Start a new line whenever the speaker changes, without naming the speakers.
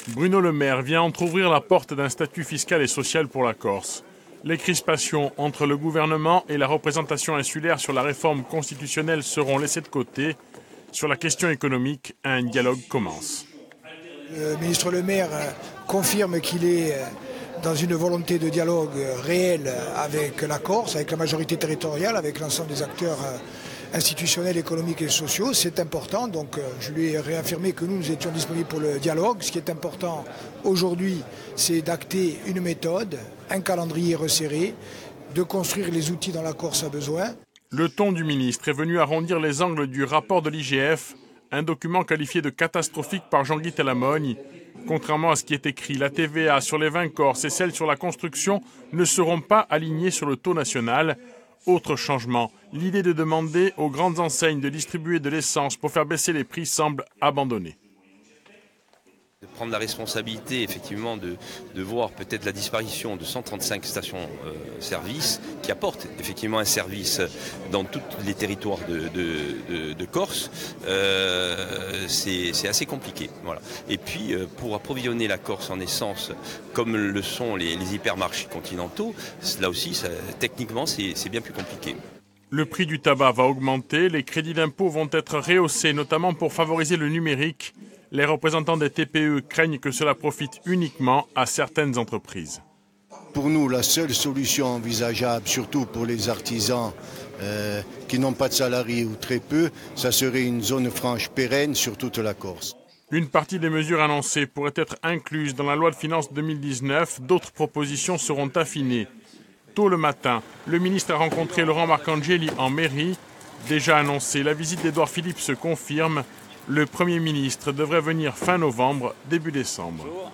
Bruno Le Maire vient entrouvrir la porte d'un statut fiscal et social pour la Corse. Les crispations entre le gouvernement et la représentation insulaire sur la réforme constitutionnelle seront laissées de côté. Sur la question économique, un dialogue commence.
Le ministre Le Maire confirme qu'il est dans une volonté de dialogue réel avec la Corse, avec la majorité territoriale, avec l'ensemble des acteurs institutionnels, économiques et sociaux. C'est important, donc je lui ai réaffirmé que nous étions disponibles pour le dialogue. Ce qui est important aujourd'hui, c'est d'acter une méthode, un calendrier resserré, de construire les outils dont la Corse a besoin.
Le ton du ministre est venu arrondir les angles du rapport de l'IGF, un document qualifié de catastrophique par Jean-Guy Telamogne. Contrairement à ce qui est écrit, la TVA sur les vins corses et celle sur la construction ne seront pas alignées sur le taux national. Autre changement, l'idée de demander aux grandes enseignes de distribuer de l'essence pour faire baisser les prix semble abandonnée.
De prendre la responsabilité effectivement de voir peut-être la disparition de 135 stations-service qui apportent effectivement un service dans tous les territoires de Corse, c'est assez compliqué. Voilà. Et puis pour approvisionner la Corse en essence comme le sont les hypermarchés continentaux, là aussi techniquement c'est bien plus compliqué.
Le prix du tabac va augmenter, les crédits d'impôt vont être rehaussés, notamment pour favoriser le numérique. Les représentants des TPE craignent que cela profite uniquement à certaines entreprises.
Pour nous, la seule solution envisageable, surtout pour les artisans qui n'ont pas de salariés ou très peu, ça serait une zone franche pérenne sur toute la Corse.
Une partie des mesures annoncées pourrait être incluse dans la loi de finances 2019. D'autres propositions seront affinées. Tôt le matin, le ministre a rencontré Laurent Marcangeli en mairie. Déjà annoncé, la visite d'Édouard Philippe se confirme. Le Premier ministre devrait venir fin novembre, début décembre.
Bonjour.